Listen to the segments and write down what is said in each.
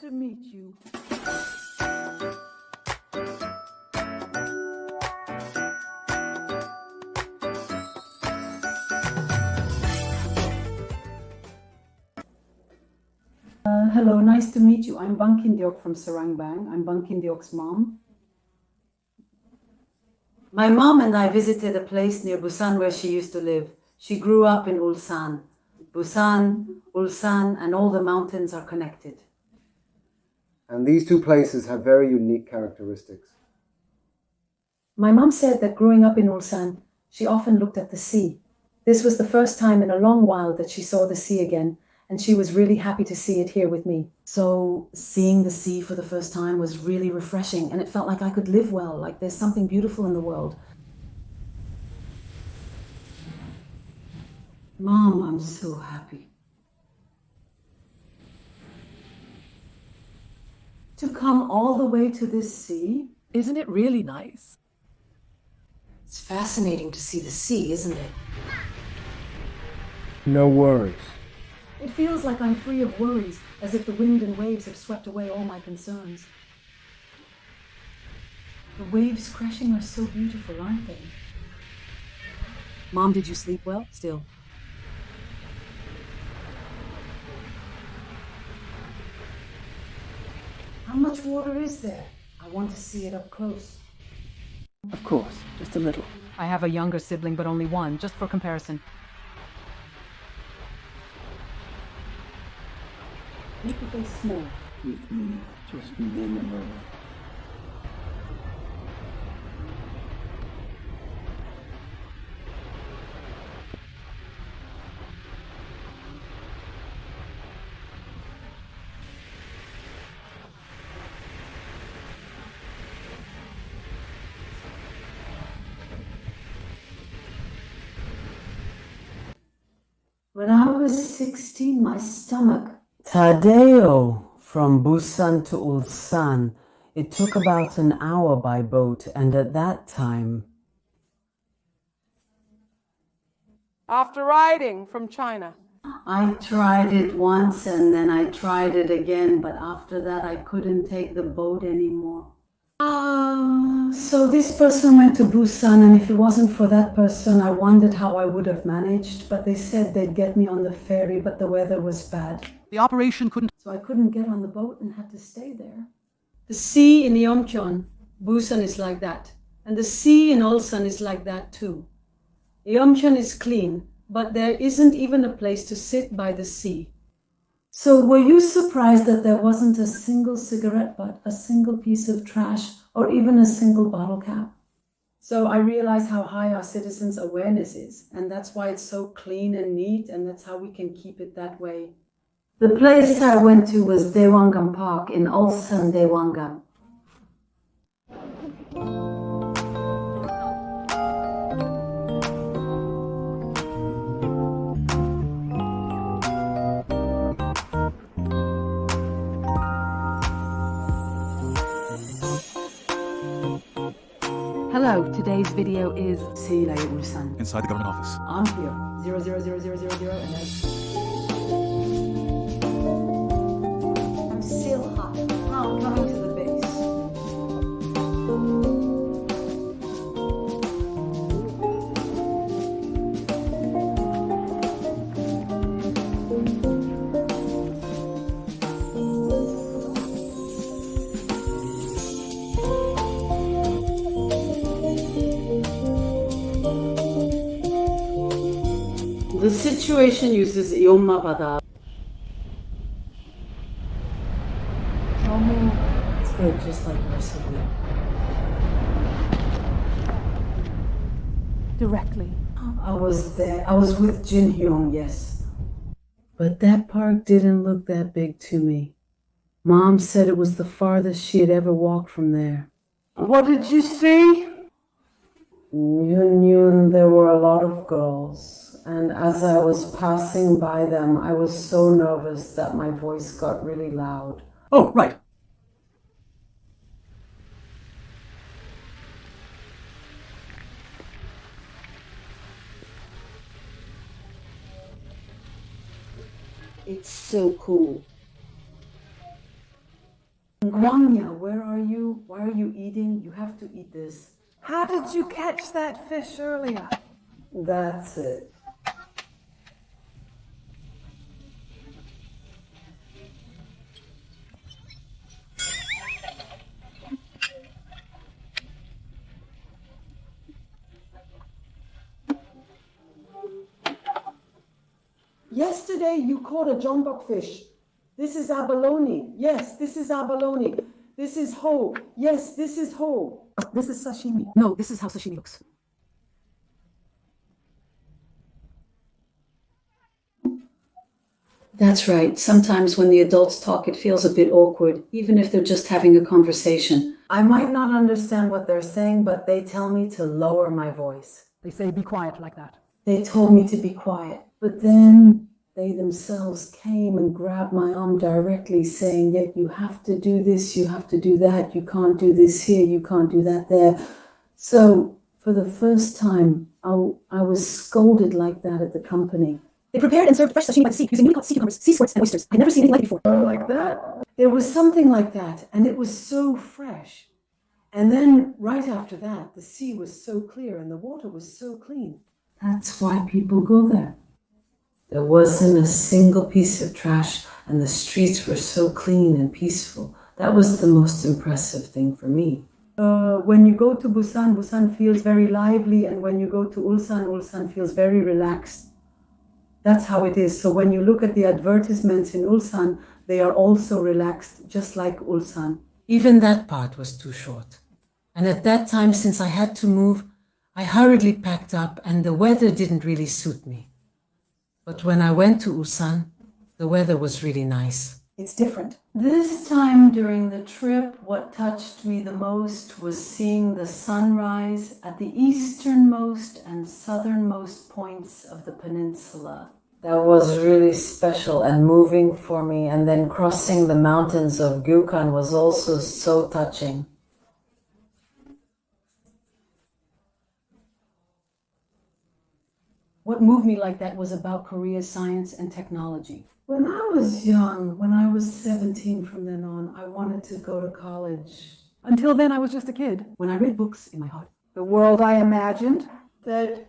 to meet you. Hello, nice to meet you. I'm Bang Kindeok from Sarangbang. I'm Bang Kindeok's mom. My mom and I visited a place near Busan where she used to live. She grew up in Ulsan. Busan, Ulsan, and all the mountains are connected. And these two places have very unique characteristics. My mom said that growing up in Ulsan, she often looked at the sea. This was the first time in a long while that she saw the sea again, and she was really happy to see it here with me. So seeing the sea for the first time was really refreshing, and it felt like I could live well, like there's something beautiful in the world. Mom, I'm so happy. To come all the way to this sea? Isn't it really nice? It's fascinating to see the sea, isn't it? No worries. It feels like I'm free of worries, as if the wind and waves have swept away all my concerns. The waves crashing are so beautiful, aren't they? Mom, did you sleep well? Still. How much water is there? I want to see it up close. Of course, just a little. I have a younger sibling, but only one, just for comparison. Make your face small. Just minimal. When I was 16, my stomach... Tadeo, from Busan to Ulsan. It took about an hour by boat, and at that time... After riding from China. I tried it once, and then I tried it again, but after that I couldn't take the boat anymore. So this person went to Busan, and if it wasn't for that person, I wondered how I would have managed, but they said they'd get me on the ferry, but the weather was bad. The operation couldn't... So I couldn't get on the boat and had to stay there. The sea in Yeomcheon, Busan is like that. And the sea in Ulsan is like that too. Yeomcheon is clean, but there isn't even a place to sit by the sea. So were you surprised that there wasn't a single cigarette butt, a single piece of trash, or even a single bottle cap? So I realize how high our citizens' awareness is, and that's why it's so clean and neat, and that's how we can keep it that way. The place I went to was Daewangam Park in Ulsan, Daewangam. Hello, today's video is... See you later, Ulsan. Inside the government office. I'm here. 0000000, and I'm still hot. Now I'm coming to the base. The situation uses Yomabada. It's good, just like the rest of the week. Directly. I was there. I was with Jin Hyung, yes. But that park didn't look that big to me. Mom said it was the farthest she had ever walked from there. What did you see? There were a lot of girls. And as I was passing by them, I was so nervous that my voice got really loud. Oh, right. It's so cool. Gwanya, where are you? Why are you eating? You have to eat this. How did you catch that fish earlier? That's it. Yesterday you caught a jambok fish. This is abalone. Yes, this is abalone. This is ho. Yes, this is ho. This is sashimi. No, this is how sashimi looks. That's right. Sometimes when the adults talk, it feels a bit awkward, even if they're just having a conversation. I might not understand what they're saying, but they tell me to lower my voice. They say be quiet like that. They told me to be quiet, but then they themselves came and grabbed my arm directly, saying, "Yet you have to do this, you have to do that, you can't do this here, you can't do that there." So, for the first time, I was scolded like that at the company. They prepared and served fresh sashimi by the sea, using newly caught sea cucumbers, sea squirts, and oysters. I'd never seen anything like it before. Like that? There was something like that, and it was so fresh. And then, right after that, the sea was so clear and the water was so clean. That's why people go there. There wasn't a single piece of trash, and the streets were so clean and peaceful. That was the most impressive thing for me. When you go to Busan, Busan feels very lively, and when you go to Ulsan, Ulsan feels very relaxed. That's how it is. So when you look at the advertisements in Ulsan, they are also relaxed, just like Ulsan. Even that part was too short. And at that time, since I had to move, I hurriedly packed up, and the weather didn't really suit me. But when I went to Ulsan, the weather was really nice. It's different. This time during the trip, what touched me the most was seeing the sunrise at the easternmost and southernmost points of the peninsula. That was really special and moving for me, and then crossing the mountains of Gukhan was also so touching. What moved me like that was about Korea's science and technology. When I was young, when I was 17 from then on, I wanted to go to college. Until then, I was just a kid. When I read books in my heart, The world I imagined? The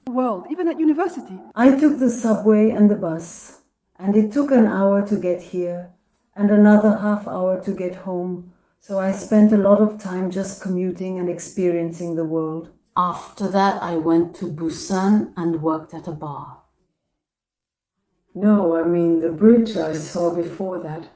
World, even at university. I took the subway and the bus, and it took an hour to get here and another half hour to get home. So I spent a lot of time just commuting and experiencing the world. After that, I went to Busan and worked at a bar. No, I mean the bridge I saw before that.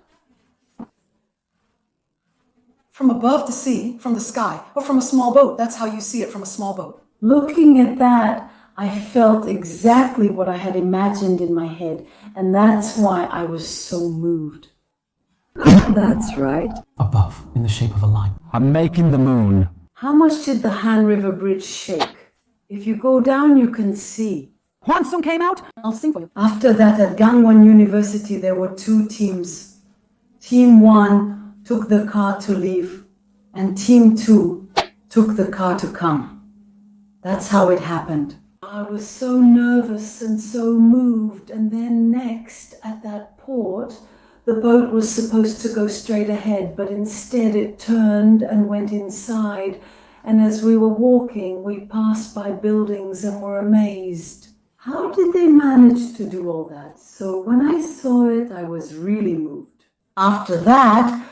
From above the sea, from the sky, or from a small boat. That's how you see it, from a small boat. Looking at that, I felt exactly what I had imagined in my head, and that's why I was so moved. That's right. Above, in the shape of a line. I'm making the moon. How much did the Han River Bridge shake? If you go down, you can see. Hwansung came out. I'll sing for you. After that, at Gangwon University, there were two teams. Team 1 took the car to leave, and Team 2 took the car to come. That's how it happened. I was so nervous and so moved, and then next, at that port, the boat was supposed to go straight ahead, but instead it turned and went inside, and as we were walking, we passed by buildings and were amazed. How did they manage to do all that? So when I saw it, I was really moved. After that,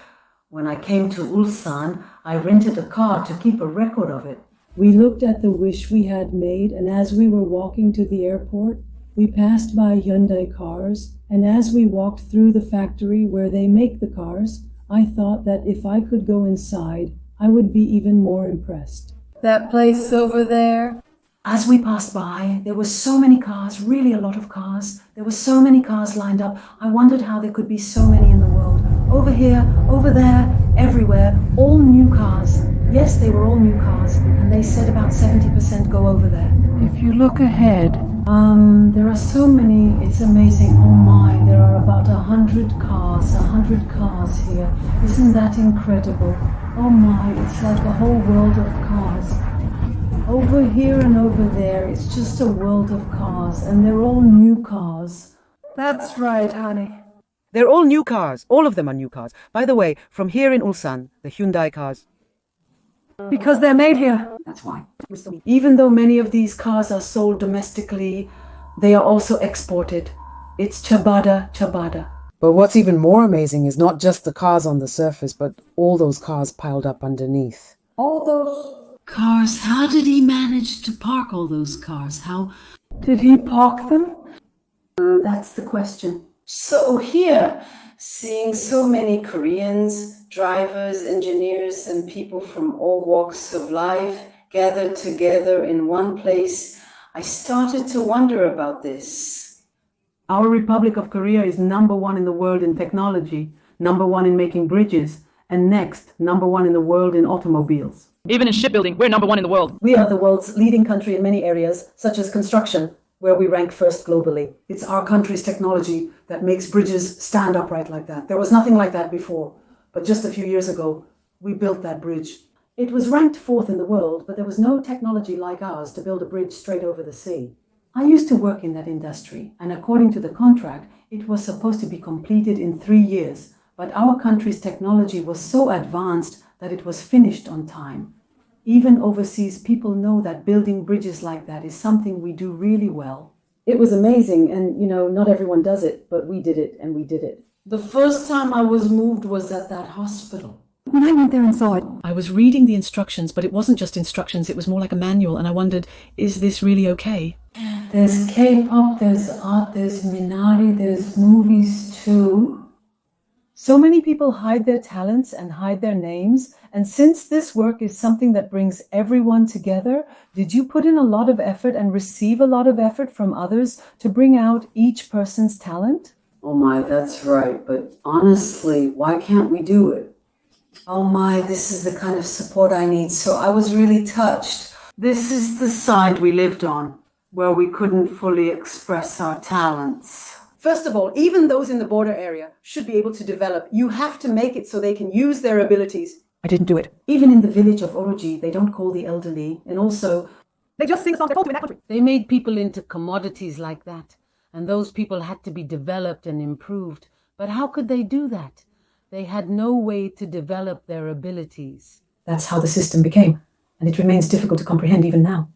when I came to Ulsan, I rented a car to keep a record of it. We looked at the wish we had made, and as we were walking to the airport, we passed by Hyundai cars, and as we walked through the factory where they make the cars, I thought that if I could go inside, I would be even more impressed. That place over there? As we passed by, there were so many cars, really a lot of cars. There were so many cars lined up. I wondered how there could be so many in the world. Over here, over there, everywhere, all new cars. Yes, they were all new cars, and they said about 70% go over there. If you look ahead, there are so many, it's amazing. Oh my, there are about 100 cars here. Isn't that incredible? Oh my, it's like a whole world of cars. Over here and over there, it's just a world of cars, and they're all new cars. That's right, honey. They're all new cars. All of them are new cars. By the way, from here in Ulsan, the Hyundai cars. Because they're made here. That's why. Even though many of these cars are sold domestically, they are also exported. It's Chabada, Chabada. But what's even more amazing is not just the cars on the surface, but all those cars piled up underneath. All those Cars, how did he manage to park all those cars? How? Did he park them? That's the question. So here, seeing so many Koreans, drivers, engineers, and people from all walks of life gathered together in one place, I started to wonder about this. Our Republic of Korea is #1 in the world in technology, #1 in making bridges, and next, #1 in the world in automobiles. Even in shipbuilding, we're #1 in the world. We are the world's leading country in many areas, such as construction, where we rank first globally. It's our country's technology that makes bridges stand upright like that. There was nothing like that before, but just a few years ago, we built that bridge. It was ranked 4th in the world, but there was no technology like ours to build a bridge straight over the sea. I used to work in that industry, and according to the contract, it was supposed to be completed in 3 years, but our country's technology was so advanced that it was finished on time. Even overseas, people know that building bridges like that is something we do really well. It was amazing, and not everyone does it, but we did it, and we did it. The first time I was moved was at that hospital. When I went there and saw it, I was reading the instructions, but it wasn't just instructions, it was more like a manual, and I wondered, is this really okay? There's K-pop, there's art, there's Minari, there's movies too. So many people hide their talents and hide their names, and since this work is something that brings everyone together, did you put in a lot of effort and receive a lot of effort from others to bring out each person's talent? Oh my, that's right, but honestly, why can't we do it? Oh my, this is the kind of support I need, so I was really touched. This is the side we lived on, where we couldn't fully express our talents. First of all, even those in the border area should be able to develop. You have to make it so they can use their abilities. I didn't do it. Even in the village of Oroji, they don't call the elderly, and also, they just sing the songs they're told to in that country. They made people into commodities like that, and those people had to be developed and improved. But how could they do that? They had no way to develop their abilities. That's how the system became, and it remains difficult to comprehend even now.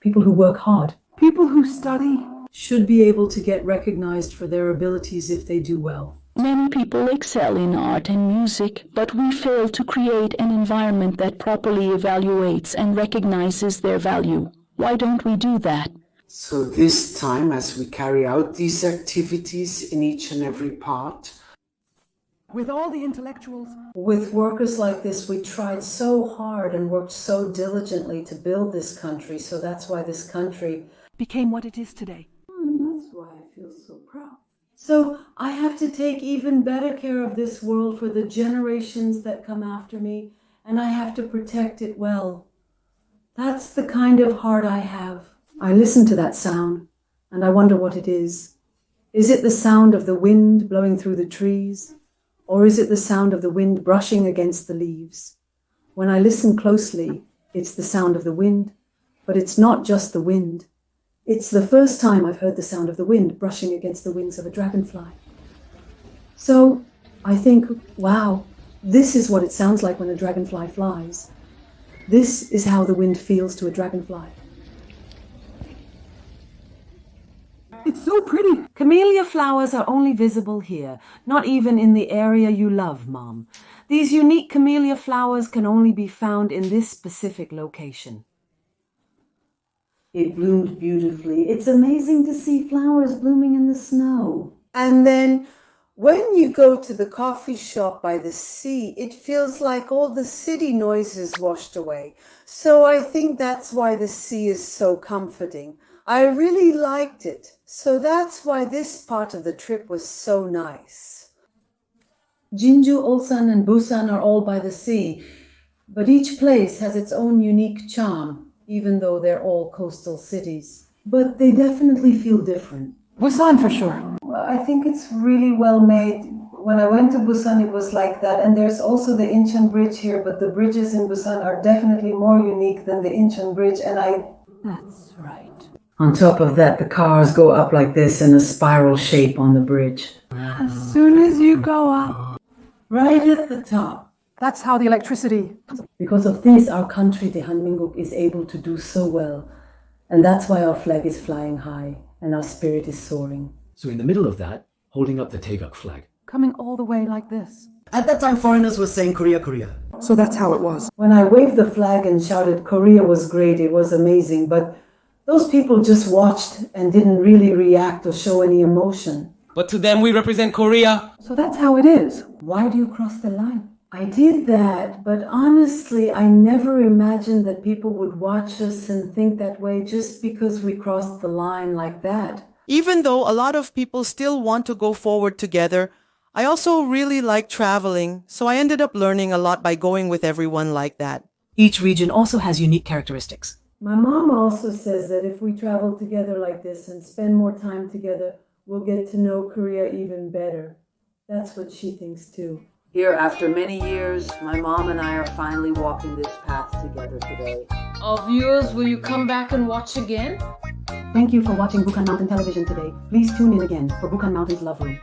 People who work hard. People who study should be able to get recognized for their abilities if they do well. Many people excel in art and music, but we fail to create an environment that properly evaluates and recognizes their value. Why don't we do that? So this time, as we carry out these activities in each and every part, with all the intellectuals, with workers like this, we tried so hard and worked so diligently to build this country, so that's why this country became what it is today. That's why I feel so proud. So I have to take even better care of this world for the generations that come after me, and I have to protect it well. That's the kind of heart I have. I listen to that sound, and I wonder what it is. Is it the sound of the wind blowing through the trees? Or is it the sound of the wind brushing against the leaves? When I listen closely, it's the sound of the wind, but it's not just the wind. It's the first time I've heard the sound of the wind brushing against the wings of a dragonfly. So I think, wow, this is what it sounds like when a dragonfly flies. This is how the wind feels to a dragonfly. It's so pretty. Camellia flowers are only visible here, not even in the area you love, Mom. These unique camellia flowers can only be found in this specific location. It bloomed beautifully. It's amazing to see flowers blooming in the snow. And then when you go to the coffee shop by the sea, it feels like all the city noises washed away. So I think that's why the sea is so comforting. I really liked it. So that's why this part of the trip was so nice. Jinju, Ulsan, and Busan are all by the sea, but each place has its own unique charm, even though they're all coastal cities. But they definitely feel different. Busan for sure. Well, I think it's really well made. When I went to Busan, it was like that. And there's also the Incheon Bridge here, but the bridges in Busan are definitely more unique than the Incheon Bridge. And That's right. On top of that, the cars go up like this in a spiral shape on the bridge. As soon as you go up. Right at the top. That's how the electricity. Because of this, our country, Daewangam, is able to do so well. And that's why our flag is flying high and our spirit is soaring. So in the middle of that, holding up the Taeguk flag. Coming all the way like this. At that time, foreigners were saying Korea, Korea. So that's how it was. When I waved the flag and shouted, Korea was great, it was amazing, but those people just watched and didn't really react or show any emotion. But to them, we represent Korea. So that's how it is. Why do you cross the line? I did that, but honestly, I never imagined that people would watch us and think that way just because we crossed the line like that. Even though a lot of people still want to go forward together, I also really like traveling, so I ended up learning a lot by going with everyone like that. Each region also has unique characteristics. My mom also says that if we travel together like this and spend more time together, we'll get to know Korea even better. That's what she thinks too. Here, after many years, my mom and I are finally walking this path together today. Our viewers, will you come back and watch again? Thank you for watching Busan Mountain Television today. Please tune in again for Busan Mountain's Love Room.